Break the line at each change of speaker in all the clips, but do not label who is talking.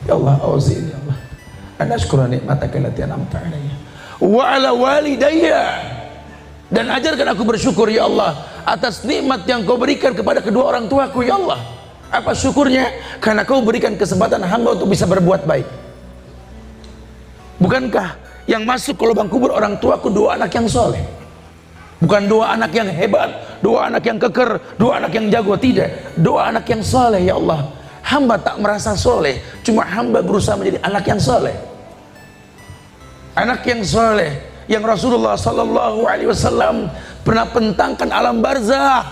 Ya Allah, awzini ya Allah an ashkura nikmataka allati an'amta alayya wa ala walidayya, dan ajarkan aku bersyukur ya Allah atas nikmat yang kau berikan kepada kedua orang tuaku ya Allah. Apa syukurnya? Karena kau berikan kesempatan hamba untuk bisa berbuat baik. Bukankah yang masuk ke lubang kubur orang tuaku dua anak yang soleh? Bukan dua anak yang hebat, dua anak yang keker, dua anak yang jago, tidak. Dua anak yang soleh ya Allah. Hamba tak merasa soleh, cuma hamba berusaha menjadi anak yang soleh. Anak yang soleh yang Rasulullah Sallallahu Alaihi Wasallam pernah bentangkan alam barzah.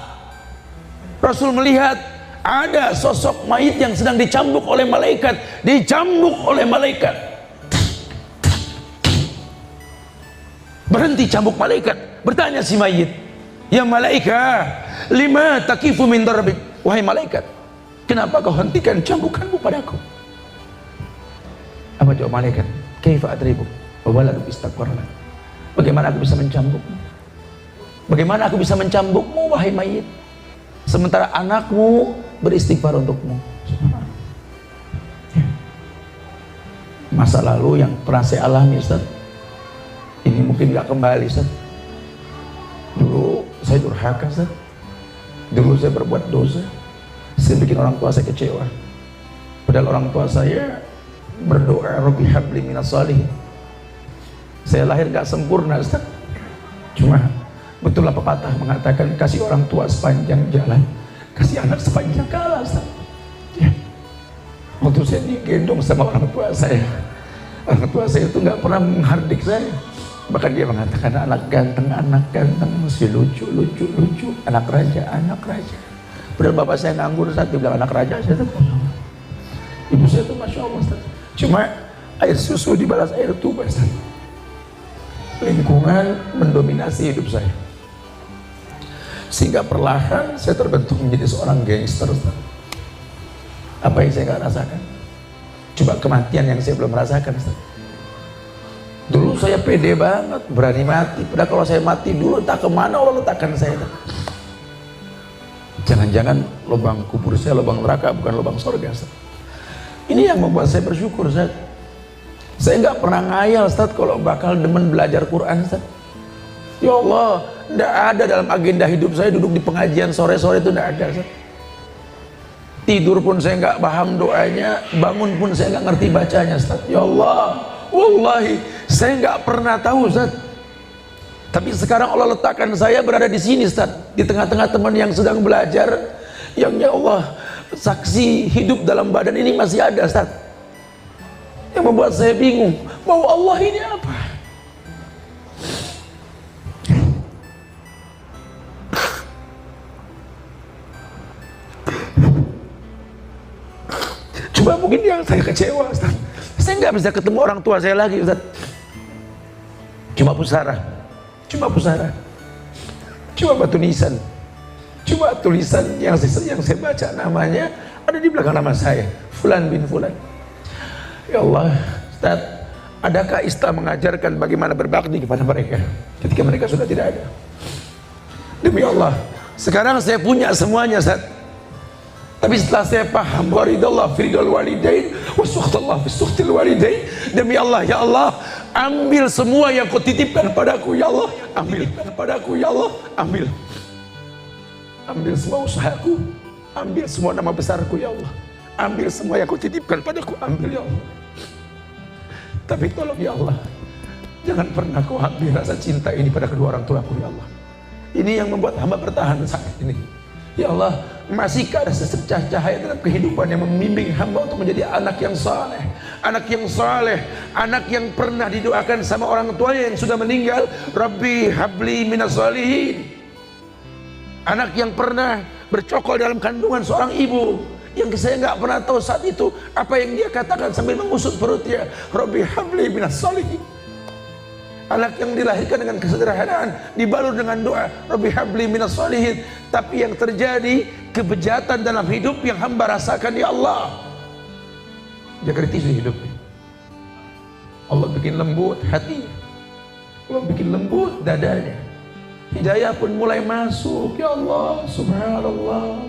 Rasul melihat ada sosok mayit yang sedang dicambuk oleh malaikat, berhenti cambuk malaikat. Bertanya si mayit, ya malaikat, lima takifu min darbik, wahai malaikat, kenapa kau hentikan cambukanmu padaku? Apa jawab malaikat? Kaifa adribu wa waladuk istaqarna, bagaimana aku bisa mencambukmu? Bagaimana aku bisa mencambukmu wahai mayit, sementara anakmu beristighfar untukmu? Masa lalu yang pernah saya alami Ustaz, ini mungkin gak kembali Ustaz. Dulu saya durhaka Ustaz, dulu saya berbuat dosa, saya bikin orang tua saya kecewa. Padahal orang tua saya berdoa Rabbi habli minas shalihin. Saya lahir gak sempurna Ustaz, cuma betul lah pepatah mengatakan kasih orang tua sepanjang jalan, kasih anak sepanjang kala Ustaz. Ya. Waktu saya digendong sama orang tua saya itu nggak pernah menghardik saya, bahkan dia mengatakan anak ganteng, masih lucu, anak raja. Padahal bapak saya nganggur Ustaz, dia bilang anak raja. Saya tuh, ibu saya tuh masya Allah Ustaz, cuma air susu dibalas air tuba Ustaz. Lingkungan mendominasi hidup saya, sehingga perlahan saya terbentuk menjadi seorang gangster Ustaz. Apa yang saya nggak rasakan? Coba kematian yang saya belum rasakan Ustaz. Dulu saya pede banget, berani mati. Padahal kalau saya mati dulu, tak kemana Allah letakkan saya. Jangan-jangan lubang kubur saya lubang neraka, bukan lubang surga Ustaz. Ini yang membuat saya bersyukur Ustaz. Saya nggak pernah ngayal Ustaz kalau bakal demen belajar Quran Ustaz. Ya Allah, tidak ada dalam agenda hidup saya duduk di pengajian sore-sore, itu tidak ada Ustaz. Tidur pun saya nggak paham doanya, bangun pun saya nggak ngerti bacanya Ustaz. Ya Allah, wallahi saya nggak pernah tahu Ustaz. Tapi sekarang Allah letakkan saya berada di sini Ustaz, di tengah-tengah teman yang sedang belajar, yang ya Allah saksi hidup dalam badan ini masih ada Ustaz. Yang membuat saya bingung, bahwa Allah ini apa? Cuma mungkin yang saya kecewa Ustaz, saya nggak bisa ketemu orang tua saya lagi Ustaz. Cuma pusara, cuma batu nisan, cuma tulisan yang saya baca namanya ada di belakang nama saya, Fulan bin Fulan. Ya Allah Ustaz, adakah Islam mengajarkan bagaimana berbakti kepada mereka ketika mereka sudah tidak ada? Demi Allah, sekarang saya punya semuanya Ustaz. Tapi setelah saya paham waridallah firidul walidain wasuhtallah fisuhtil walidain, demi Allah ya Allah, ambil semua yang kau titipkan padaku ya Allah, ambil semua usahaku, ambil semua nama besarku ya Allah, ambil semua yang kau titipkan padaku, ambil ya Allah. Tapi tolong ya Allah, jangan pernah kau ambil rasa cinta ini pada kedua orang tuaku ya Allah. Ini yang membuat hamba bertahan saat ini ya Allah. Masihkah ada sesecah cahaya dalam kehidupan yang membimbing hamba untuk menjadi anak yang saleh, anak yang pernah didoakan sama orang tuanya yang sudah meninggal, Rabbi habli minas shalihin. Anak yang pernah bercokol dalam kandungan seorang ibu, yang saya nggak pernah tahu saat itu apa yang dia katakan sambil mengusut perutnya, Rabbi habli minas shalihin. Anak yang dilahirkan dengan kesederhanaan, dibalur dengan doa Rabbi habli minas shalihin, tapi yang terjadi kebejatan dalam hidup yang hamba rasakan ya Allah. Dia kritisi hidupnya. Allah bikin lembut hatinya, Allah bikin lembut dadanya, hidayah pun mulai masuk ya Allah. Subhanallah,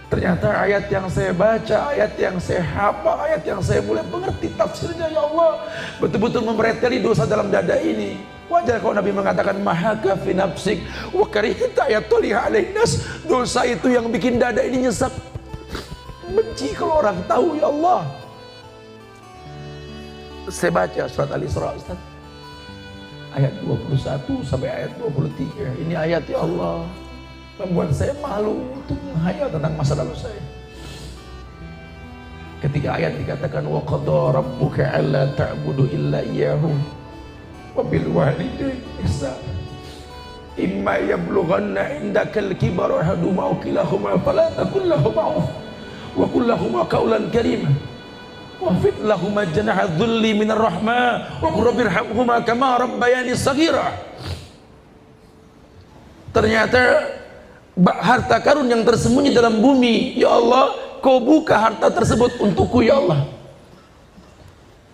Ternyata ayat yang saya baca, ayat yang saya hafal, ayat yang saya mulai mengerti tafsirnya, ya Allah, betul-betul memreteli dosa dalam dada ini. Wajar kalau Nabi mengatakan mahaka fi nafsik wa karihta yatuliha alainas. Dosa itu yang bikin dada ini nyesek. Benci kalau orang tahu, ya Allah. Saya baca surat Al-Isra, Ustaz, ayat 21 sampai ayat 23. Ini ayat, ya Allah, membuat saya malu untuk menghayal tentang masa lalu saya. Ketika ayat dikatakan wa qada rabbuka alla ta'budu illa iyyahu wa bil walidayni ihsana imma yablughanna indakal kibara ahaduhuma aw kilahuma fala taqul lahumā uff wa qul lahumā qawlan karīmā wafid lahumā janaha dhulli minar rahmah wa qur rabbirhamhumā kamā rabbayani shaghīrā. Ternyata harta karun yang tersembunyi dalam bumi, ya Allah, kau buka harta tersebut untukku, ya Allah.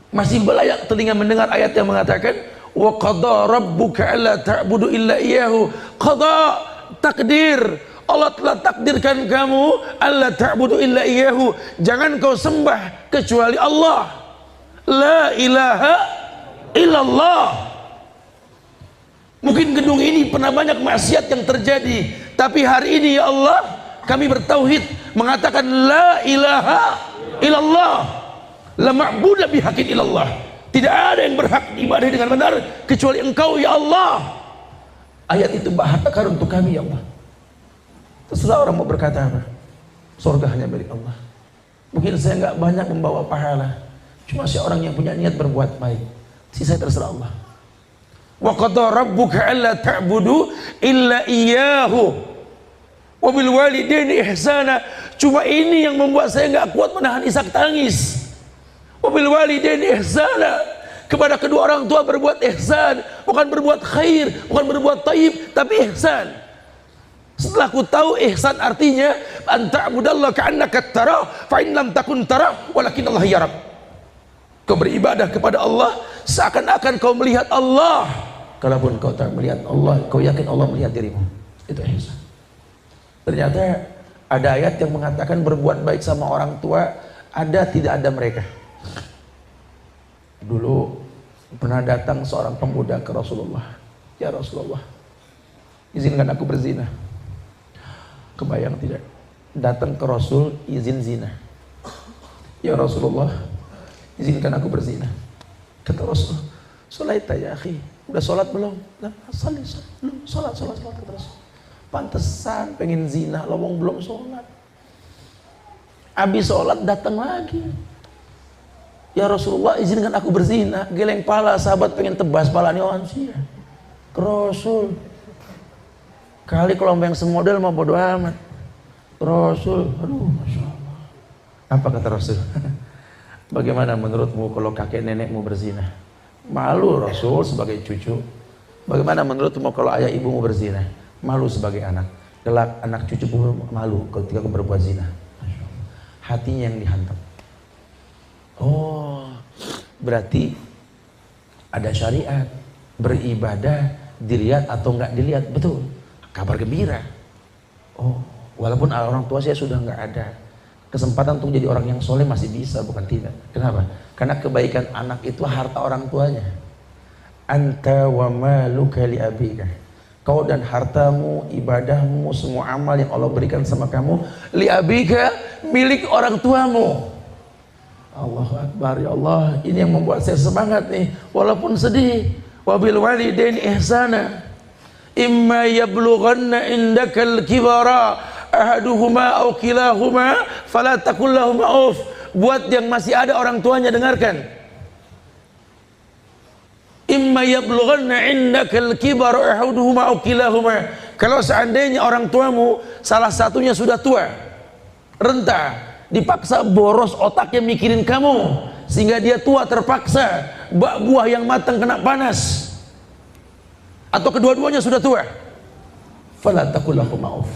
Masih belayak telinga mendengar ayat yang mengatakan wa qada rabbuka alla ta'budu illa iyyahu. Qada, takdir, Allah telah takdirkan kamu alla ta'budu illa iyyahu, jangan kau sembah kecuali Allah. La ilaha illallah. Mungkin gedung ini pernah banyak maksiat yang terjadi, tapi hari ini, ya Allah, kami bertauhid, mengatakan la ilaha illallah, la ma'budu bihaqqin illallah. Tidak ada yang berhak diibadahi dengan benar kecuali Engkau, ya Allah. Ayat itu harta karun untuk kami, ya Allah. Terserah orang mau berkata apa, surga hanya milik Allah. Mungkin saya nggak banyak membawa pahala, cuma saya orang yang punya niat berbuat baik, sisa terserah Allah. Wa qada rabbuka alla ta'budu illa iyyahu wa bil walidayni ihsana. Cuma ini yang membuat saya enggak kuat menahan isak tangis. Wa bil walidayni ihsana, kepada kedua orang tua berbuat ihsan, bukan berbuat khair, bukan berbuat taib, tapi ihsan. Setelah ku tahu ihsan artinya anta'budallaha ka'annaka tarah fa in lam takun tarah walakin Allah yarak. Kau beribadah kepada Allah seakan-akan kau melihat Allah. Kalaupun kau tak melihat Allah, kau yakin Allah melihat dirimu. Itu ihsan. Ternyata ada ayat yang mengatakan berbuat baik sama orang tua ada tidak ada mereka. Dulu pernah datang seorang pemuda ke Rasulullah. Ya Rasulullah, izinkan aku berzina. Kebayang tidak? Datang ke Rasul izin zina. Ya Rasulullah, izinkan aku berzina. Kata Rasul, "Sholaita ya akhi." Udah sholat belum? Belum. Sholat kata Rasul. Pantesan pengen zina, lowong belum sholat. Habis sholat datang lagi. Ya Rasulullah, izinkan aku berzina. Geleng pala, sahabat pengen tebas palanya manusia. Ke Rasul. Kali kalau yang semodel mau bodo amat. Rasul, aduh, masya Allah. Apa kata Rasul? Bagaimana menurutmu kalau kakek nenekmu berzina? Malu Rasul sebagai cucu. Bagaimana menurutmu kalau ayah ibumu berzina? Malu sebagai anak. Kelak anak cucu pun malu ketika berbuat zina. Hatinya yang dihantam. Oh, berarti ada syariat. Beribadah dilihat atau enggak dilihat, betul. Kabar gembira. Oh, walaupun orang tua saya sudah enggak ada, kesempatan untuk jadi orang yang soleh masih bisa, bukan tidak. Kenapa? Karena kebaikan anak itu harta orang tuanya. Anta wa maluka li abika. Kau dan hartamu, ibadahmu, semua amal yang Allah berikan sama kamu, li abika, milik orang tuamu. Allahu Akbar, ya Allah. Ini yang membuat saya semangat nih, walaupun sedih. Wa bil walidaini ihsana. Imma yablughanna indakal kibara ahaduhuma aw kilahuma fala taqul lahumā uff. Buat yang masih ada orang tuanya, dengarkan. Imma yablughanna indakal kibara ahaduhuma aw kilahuma. Kalau seandainya orang tuamu salah satunya sudah tua, renta, dipaksa boros otaknya mikirin kamu sehingga dia tua terpaksa, buah yang matang kena panas, atau kedua-duanya sudah tua, fala taqul lahumā uff.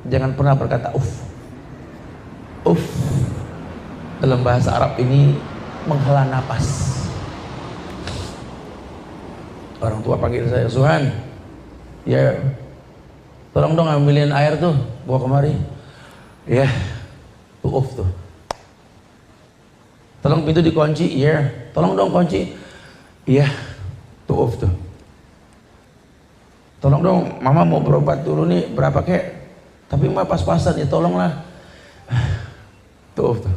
Jangan pernah berkata uff. Uff dalam bahasa Arab ini menghela napas. Orang tua panggil saya, Suhan, ya
Tolong dong ambilin air tuh, bawa kemari. Ya, tuh off tuh. Tolong pintu dikunci, iya. Tolong dong kunci, iya. Tuh off tuh. Tolong dong, mama mau berobat dulu nih, berapa kek? Tapi mah pas-pasan ya, tolonglah. Tuh off tuh.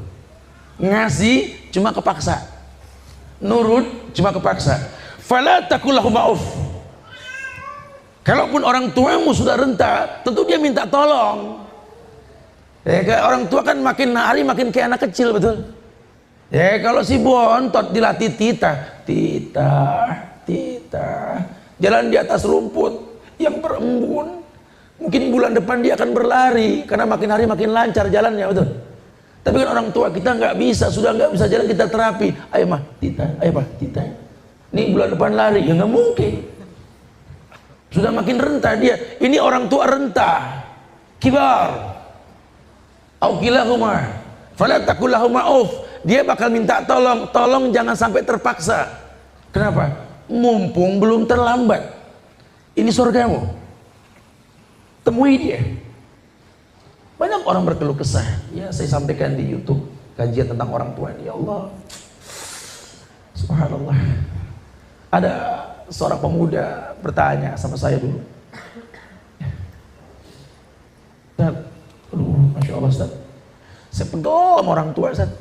Ngasih cuma kepaksa, nurut cuma kepaksa. Fala taqul lahum ma'uf. Kalaupun orang tuamu sudah renta, tentu dia minta tolong. Ya, kayak orang tua kan makin hari makin kayak anak kecil, betul? Ya, kalau si bontot dilatih tita, jalan di atas rumput yang berembun, mungkin bulan depan dia akan berlari karena makin hari makin lancar jalannya, betul? Tapi kan orang tua kita nggak bisa, sudah nggak bisa jalan, kita terapi. Ayo mah, tita, ayo pak, tita. Ini bulan depan lari, ya nggak mungkin. Sudah makin renta dia. Ini orang tua renta, kibar. Au kilahuma, fala taqul lahum ma'uf. Dia bakal minta tolong, tolong jangan sampai terpaksa. Kenapa? Mumpung belum terlambat. Ini surgamu. Temui dia. Banyak orang berkeluh kesah. Ya, saya sampaikan di YouTube kajian tentang orang tua. Ya Allah, subhanallah. Ada seorang pemuda bertanya sama saya dulu. Ustaz, aduh, masya Allah Ustaz, saya pegel sama orang tua Ustaz.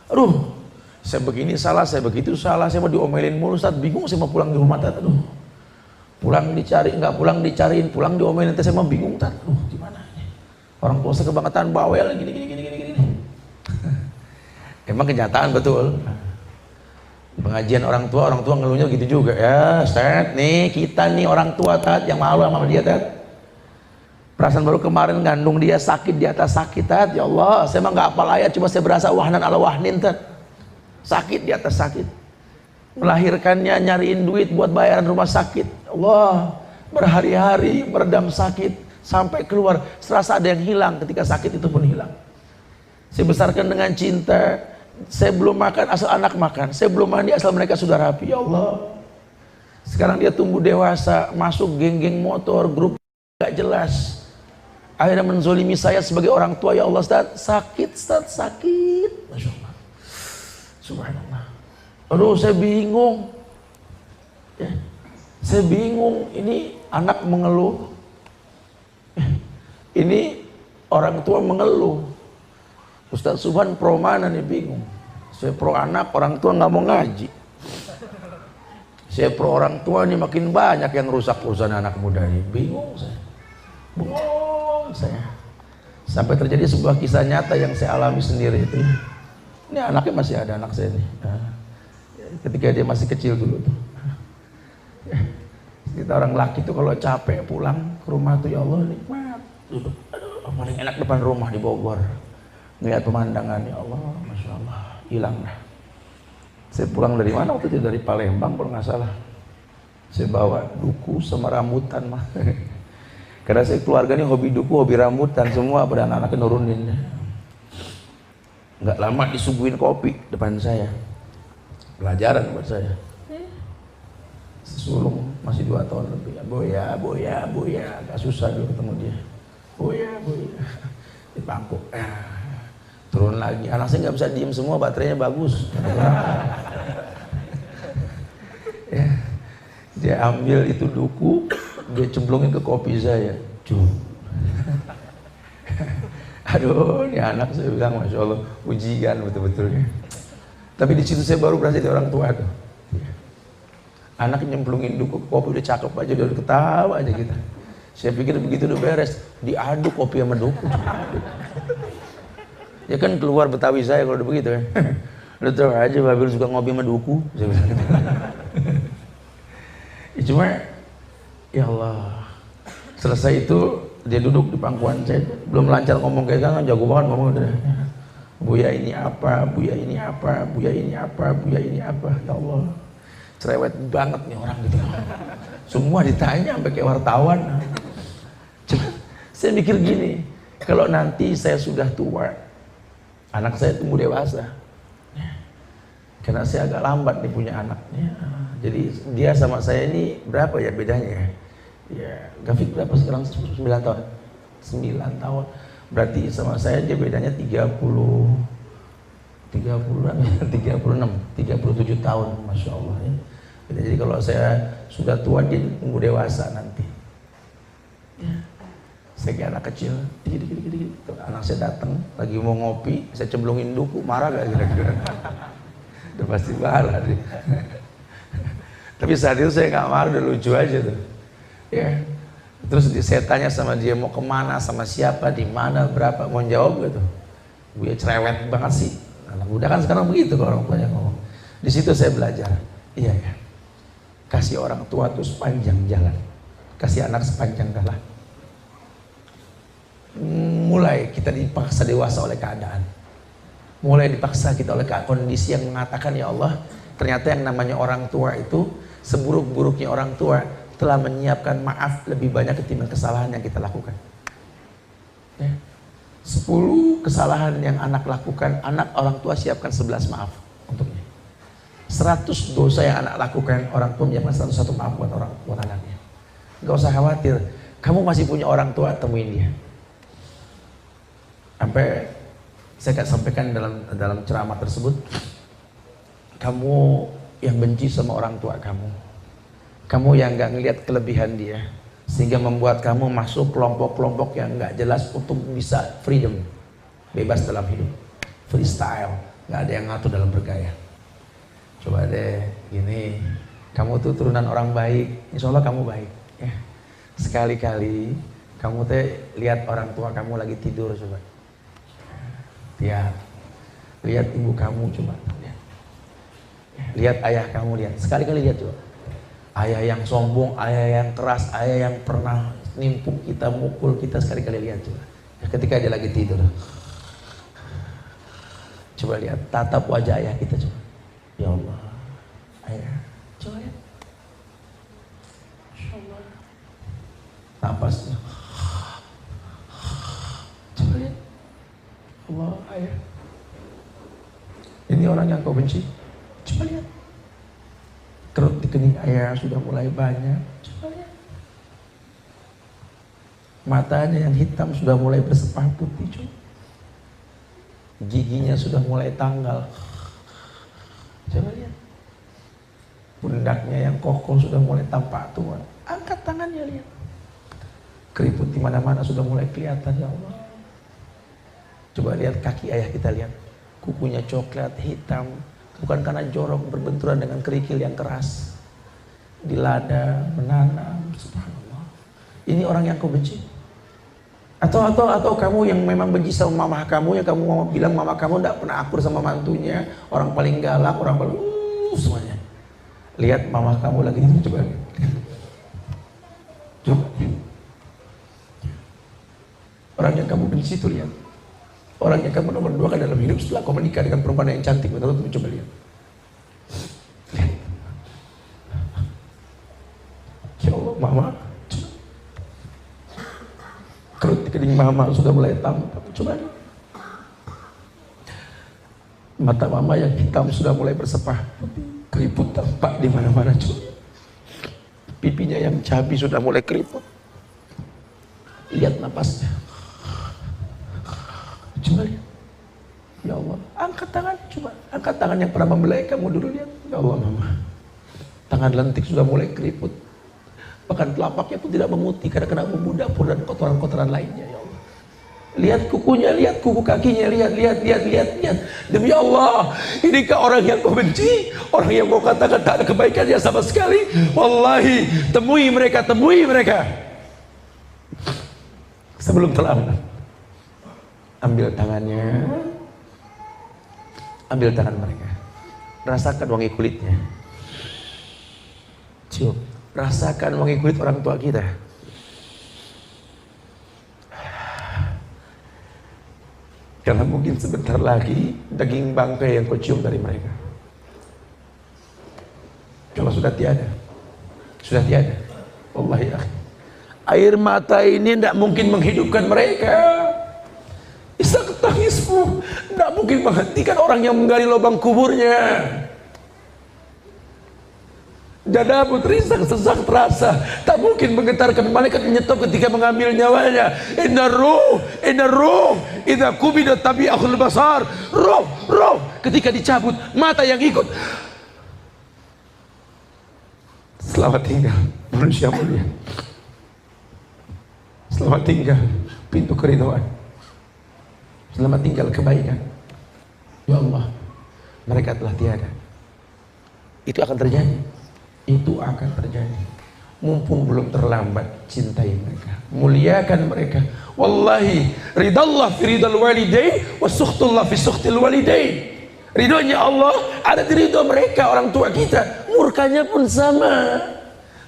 Aduh, saya begini salah, saya begitu salah, saya mau diomelin mulu Ustaz, bingung saya mau pulang di rumah Ustaz. Aduh, pulang dicari, nggak pulang dicariin, pulang diomelin, saya mau bingung Ustaz. Aduh, gimana? Orang tua saya kebangetan bawel gini. Emang kenyataan betul. Pengajian orang tua ngeluhnya gitu juga ya. Ustaz, nih kita nih orang tua Tat yang malu sama dia Tat. Perasaan baru kemarin ngandung dia sakit di atas sakit Tat. Ya Allah, saya mah nggak hafal ayat, cuma saya berasa wahnan ala wahnin Tat. Sakit di atas sakit. Melahirkannya nyariin duit buat bayaran rumah sakit. Allah, berhari-hari meredam sakit. Sampai keluar, serasa ada yang hilang, ketika sakit itu pun hilang. Saya besarkan dengan cinta, saya belum makan asal anak makan, saya belum mandi asal mereka sudah rapi. Ya Allah, sekarang dia tumbuh dewasa, masuk geng-geng motor, grup gak jelas, akhirnya menzolimi saya sebagai orang tua. Ya Allah Ustaz, sakit Ustaz, sakit. Masya Allah, subhanallah. Aduh, saya bingung ya. Saya bingung, ini anak mengeluh, ini orang tua mengeluh. Ustaz Subhan pro mana nih, bingung. Saya pro anak, orang tua nggak mau ngaji. Saya pro orang tua nih, makin banyak yang rusak perusahaan anak muda ini. Bingung saya. Bingung saya. Sampai terjadi sebuah kisah nyata yang saya alami sendiri itu. Ini anaknya masih ada, anak saya nih. Ketika dia masih kecil dulu tuh. Kita orang laki tuh kalau capek pulang ke rumah tuh, ya Allah nikmat, duduk, aduh, paling enak depan rumah di Bogor, ngeliat pemandangan. Ya Allah, masya Allah, hilang dah. Saya pulang dari mana waktu itu, dari Palembang kalau nggak salah. Saya bawa duku sama rambutan mah. Karena saya keluarga ini hobi duku, hobi rambutan semua, pada anak-anaknya nurunin. Nggak lama disuguhin kopi depan saya, pelajaran buat saya. Sulung masih 2 tahun lebih. Boya, agak susah dulu ketemu dia. Boya, di pangku. Turun lagi. Anak saya nggak bisa diem semua, baterainya bagus. Ya, dia ambil itu duku, dia cemplungin ke kopi saya. Aduh, ini anak saya bilang, masya Allah, ujian betul-betulnya. Tapi di situ saya baru berasa jadi orang tua tuh. Anak nyemplungin duku kopi udah cakep aja, udah ketawa aja kita. Saya pikir begitu udah beres, diaduk kopi sama duku. Ya kan keluar Betawi saya kalau udah begitu ya. Lu tau aja Babil suka ngopi sama duku. Saya bilang gitu. Ya, cuma ya Allah, selesai itu dia duduk di pangkuan saya, belum lancar ngomong kayak kan, jago banget ngomong udah. Buya ini apa, buya ini apa, buya ini apa, buya ini apa. Ya Allah, cerewet banget nih orang gitu. Semua ditanya sampai kayak wartawan. Cuma saya mikir gini, kalau nanti saya sudah tua, anak saya tumbuh dewasa, karena saya agak lambat nih punya anak. Jadi dia sama saya ini berapa ya bedanya ya? Ya, Gafik berapa sekarang? 9 tahun. 9 tahun. Berarti sama saya dia bedanya 37 tahun, Masya Allah ya. Jadi kalau saya sudah tua, dia tunggu dewasa nanti ya. Saya kayak anak kecil, dikit. Anak saya datang, lagi mau ngopi, saya cemplungin duku, marah gak kira-kira? Udah pasti marah deh. Tapi saat itu saya gak marah, udah lucu aja tuh ya. Terus saya tanya sama dia mau kemana, sama siapa, di mana, berapa, mau jawab gitu. Gue cerewet banget sih. Anak muda kan sekarang begitu kalau orang tuanya ngomong. Di situ saya belajar. Iya ya. Kasih orang tua tuh sepanjang jalan. Kasih anak sepanjang jalan. Mulai kita dipaksa dewasa oleh keadaan. Mulai dipaksa kita oleh kondisi yang mengatakan ya Allah, ternyata yang namanya orang tua itu seburuk-buruknya orang tua telah menyiapkan maaf lebih banyak ketimbang kesalahan yang kita lakukan. Ya. 10 kesalahan yang anak lakukan, anak orang tua siapkan 11 maaf untuknya. 100 dosa yang anak lakukan, orang tua menyiapkan 101 maaf buat anaknya. Gak usah khawatir, kamu masih punya orang tua, temuin dia. Sampai saya akan sampaikan dalam ceramah tersebut, kamu yang benci sama orang tua kamu yang gak ngelihat kelebihan dia, sehingga membuat kamu masuk kelompok-kelompok yang gak jelas untuk bisa freedom, bebas dalam hidup, freestyle, gak ada yang ngatur dalam bergaya. Coba deh gini, kamu tuh turunan orang baik, insya Allah kamu baik ya. Sekali-kali kamu lihat orang tua kamu lagi tidur, coba lihat ibu kamu, coba lihat ayah kamu, lihat sekali-kali, lihat coba. Ayah yang sombong, ayah yang keras, ayah yang pernah nimpuk kita, mukul kita, sekali-kali lihat coba. Ketika dia lagi tidur, coba lihat, tatap wajah ayah kita coba. Ya Allah, ayah, coba lihat. Masya Allah. Napasnya. Coba lihat. Allah, ayah. Ini orang yang kau benci. Coba lihat. Kerut di kening ayah sudah mulai banyak. Coba lihat. Matanya yang hitam sudah mulai bersepah putih. Coba. Giginya sudah mulai tanggal. Coba lihat. Pundaknya yang kokoh sudah mulai tampak tua. Angkat tangannya, lihat. Keriput di mana-mana sudah mulai kelihatan, ya Allah. Coba lihat kaki ayah kita, lihat. Kukunya coklat, hitam. Bukan karena jorok berbenturan dengan kerikil yang keras. Di lada, menanam, subhanallah. Ini orang yang kau benci. Atau kamu yang memang benci sama mama kamu, yang kamu mau bilang mama kamu tidak pernah akur sama mantunya, orang paling galak, orang paling semuanya. Lihat mama kamu lagi itu, coba. Coba. Orang yang kamu benci itu, lihat. Orang yang kamu nomor 2 kan dalam hidup setelah kau menikah dengan perempuan yang cantik, betul, coba lihat. Ya Allah, mama. Kerut di kening mama sudah mulai tampak. Coba lihat. Mata mama yang hitam sudah mulai bersepah. Keriput tampak di mana-mana. Coba. Pipinya yang cabi sudah mulai keriput. Lihat napasnya. Coba lihat. Ya Allah, angkat tangan, coba. Angkat tangan yang pernah membelai kamu dulu, lihat. Ya Allah, mama. Tangan lentik sudah mulai keriput. Bahkan telapaknya pun tidak memutih karena kena bumbu dapur dan kotoran-kotoran lainnya, ya Allah. Lihat kukunya, lihat kuku kakinya, lihat. Demi Allah, inikah orang yang kau benci, orang yang kau katakan tak ada kebaikannya sama sekali. Wallahi, temui mereka. Sebelum terlambat. Ambil tangannya, ambil tangan mereka, rasakan wangi kulitnya, cium, rasakan wangi kulit orang tua kita. Karena mungkin sebentar lagi daging bangkai yang kau cium dari mereka, kalau sudah tiada, wallahi air mata ini tidak mungkin menghidupkan mereka. Isak tangismu tidak mungkin menghentikan orang yang menggali lubang kuburnya.
Dadamu terisak sesak terasa, tak mungkin menggetarkan. Malaikat menyetop ketika mengambil nyawanya. Inna ruh idza qubida tabi'ahul basar. Roh ketika dicabut, mata yang ikut. Selamat tinggal manusia mulia. Selamat tinggal pintu keridhaan. Selamat tinggal kebaikan. Ya Allah, mereka telah tiada. Itu akan terjadi. Itu akan terjadi. Mumpung belum terlambat, cintai mereka, muliakan mereka. Wallahi, ridallah fi ridal walidain wa sukhtullah fi sukhtil walidain. Ridhonya Allah ada di ridho mereka, orang tua kita. Murkanya pun sama.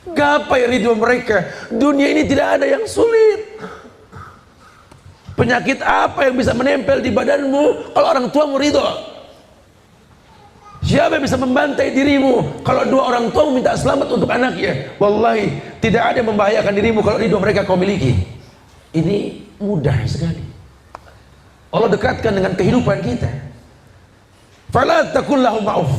Gapai ridho mereka. Dunia ini tidak ada yang sulit. Penyakit apa yang bisa menempel di badanmu kalau orang tuamu ridho? Siapa yang bisa membantai dirimu kalau dua orang tua minta selamat untuk anaknya? Wallahi, tidak ada yang membahayakan dirimu kalau ridho mereka kau miliki. Ini mudah sekali. Allah dekatkan dengan kehidupan kita. Fala taqul lahum ma'uf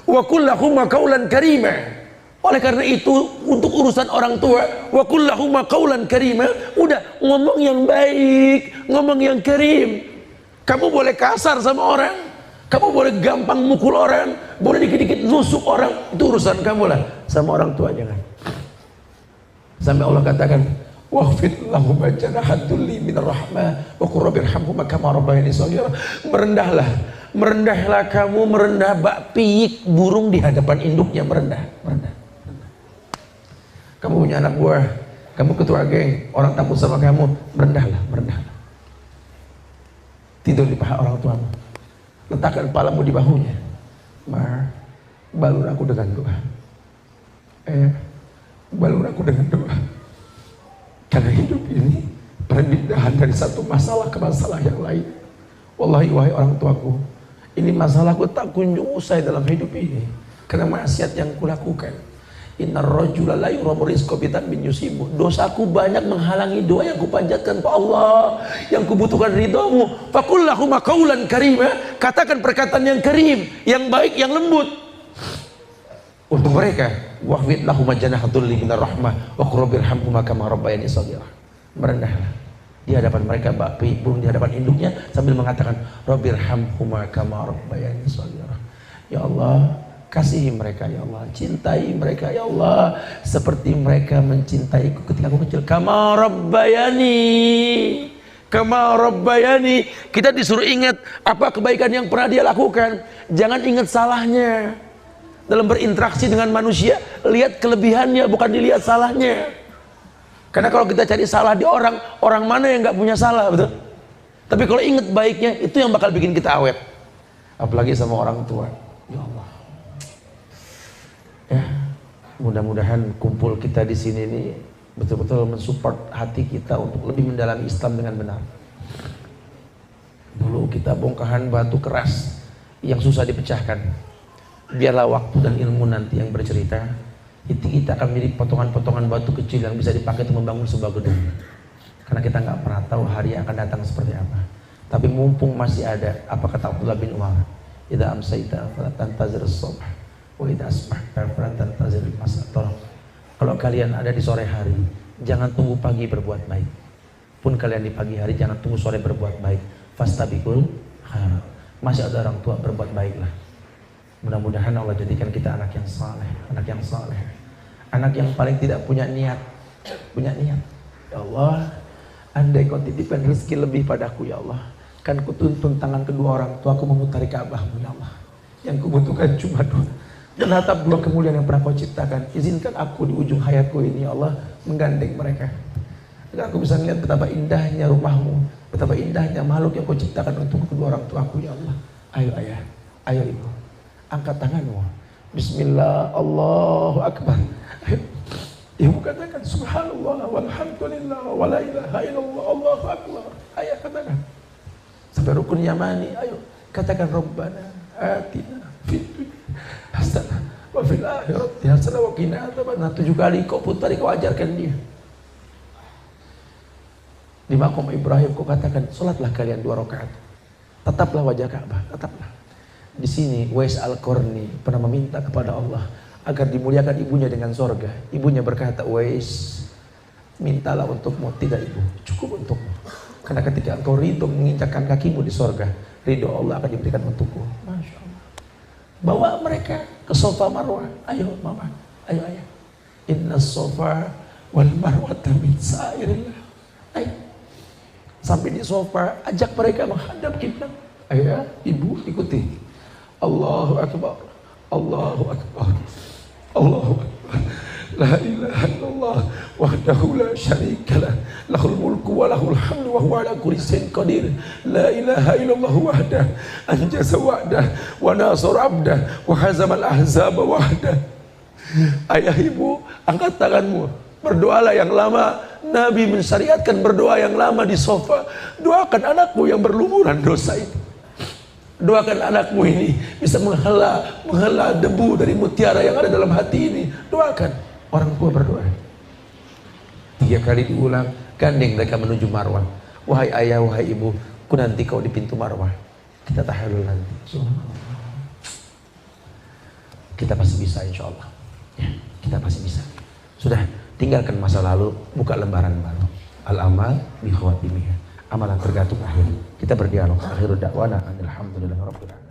wa qul lahum qawlan karima. Oleh karena itu, untuk urusan orang tua, wa qul lahum qawlan karima, udah ngomong yang baik, ngomong yang karim. Kamu boleh kasar sama orang, kamu boleh gampang mukul orang, boleh dikit-dikit nusuk orang, itu urusan kamu lah. Sama orang tua jangan. Sampai Allah katakan, wahfid lahum janahaddulli minar rahmah wa qur rabbirhamhuma kama rabbayani shaghira. Merendahlah kamu, merendah bak piyik burung di hadapan induknya, merendah. Kamu punya anak buah, kamu ketua geng, orang takut sama kamu, merendahlah. Tidur di paha orang tuamu, letakkan kepalamu di bahunya. Balur aku dengan doa. Balur aku dengan doa. Karena hidup ini perpindahan dari satu masalah ke masalah yang lain. Wallahi, wahai orang tuaku, ini masalahku tak kunjung usai dalam hidup ini karena maksiat yang kulakukan. Innar rajula la yuramu rizqa bitanbin yusibu. Dosaku banyak menghalangi doa yang kupanjatkan ke Allah, yang kubutuhkan ridhamu. Faqul lahum qawlan karima, katakan perkataan yang karim, yang baik, yang lembut untuk mereka. Wahfid lahum janahaddulli minar rahmah wa qur rabbirhamhuma kama rabbayani shaghira. Merendahlah di hadapan mereka, bapi burung di hadapan induknya, sambil mengatakan rabbirhamhuma kama rabbayani shaghira. Ya Allah, kasihi mereka ya Allah, cintai mereka ya Allah seperti mereka mencintaiku ketika aku kecil. Kama rabbayani. Kita disuruh ingat apa kebaikan yang pernah dia lakukan, jangan ingat salahnya. Dalam berinteraksi dengan manusia, lihat kelebihannya, bukan dilihat salahnya. Karena kalau kita cari salah di orang mana yang nggak punya salah, betul? Tapi kalau ingat baiknya, itu yang bakal bikin kita awet. Apalagi sama orang tua. Ya Allah. Ya, mudah-mudahan kumpul kita di sini ini betul-betul mensupport hati kita untuk lebih mendalami Islam dengan benar. Dulu kita bongkahan batu keras yang susah dipecahkan. Biarlah waktu dan ilmu nanti yang bercerita. Kita akan menjadi potongan-potongan batu kecil yang bisa dipakai untuk membangun sebuah gedung. Karena kita nggak pernah tahu hari yang akan datang seperti apa. Tapi mumpung masih ada, apa kata Abdullah bin Umar? Idza amsayta fala tantazir as-subh. Tolong, kalau kalian ada di sore hari, jangan tunggu pagi berbuat baik. Pun kalian di pagi hari, jangan tunggu sore berbuat baik. Fastabiqul khairat. Masih ada orang tua, berbuat baiklah. Mudah-mudahan Allah jadikan kita anak yang saleh, anak yang paling tidak punya niat. Ya Allah, andai kau titipkan rezeki lebih padaku ya Allah, kan kutuntun tangan kedua orang tuaku memutari Ka'bahmu ya Allah. Yang kubutuhkan cuma doa dan hatap dua kemuliaan yang pernah kau ciptakan. Izinkan aku di ujung hayatku ini ya Allah menggandeng mereka, agar aku bisa melihat betapa indahnya rumahmu, betapa indahnya makhluk yang kau ciptakan untuk kedua orang tuaku ya Allah. Ayo ayah, ayo ibu, angkat tanganmu. Bismillah, Allahu Akbar. Ayo ibu katakan subhanallah walhamdulillah wa la ilaha illallah Allahu Akbar. Ayah katakan sampai rukun yamani. Ayo katakan Rabbana atina fid dunya hasanah wa fil akhirati hasanah wa qina adzabannar. 7 kali kau putari, kau ajarkan dia. Di maqam Ibrahim kau katakan salatlah kalian 2 rakaat, tataplah wajah Ka'bah, tataplah. Di sini Wais Al-Qarni pernah meminta kepada Allah
agar dimuliakan ibunya dengan sorga. Ibunya berkata, Uwais, mintalah untukmu. Tidak ibu, cukup untukmu. Karena ketika engkau ridho menginjakkan kakimu di sorga, ridho Allah akan diberikan untukku. Masya Allah. Bawa mereka ke Sofa Marwah. Ayo mama, ayo ayah. Inna Sofa wal Marwata min sa'irillah. Ayo. Sampai di Sofa, ajak mereka menghadap kiblat. Ayo ya, ibu ikuti. Allahu Akbar, Allahu Akbar, Allahu Akbar. La ilaha illallah wahdahu la syarikalah, lahul mulku wa lahul hamdu wa huwa ala kulli syai'in qadir. La ilaha illallah wahdah anjaza wa'dah wa nasara 'abdah wa hazamal ahzaba wahdah. Ayah ibu, angkat tanganmu, berdoalah yang lama. Nabi mensyariatkan berdoa yang lama di Sofa. Doakan anakmu yang berlumuran dosa itu. Doakan anakmu ini bisa menghela debu dari mutiara yang ada dalam hati ini. Doakan. Orang tua berdoa. 3 kali diulang, gandeng mereka menuju Marwah. Wahai ayah, wahai ibu, ku nanti kau di pintu Marwah. Kita tahallul nanti. Kita pasti bisa insya Allah. Ya, kita pasti bisa. Sudah, tinggalkan masa lalu, buka lembaran baru. Al-amal bi khawatimih. Amalan tergantung akhir. Kita berdialog. Akhirud da'wana alhamdulillahirabbil alamin.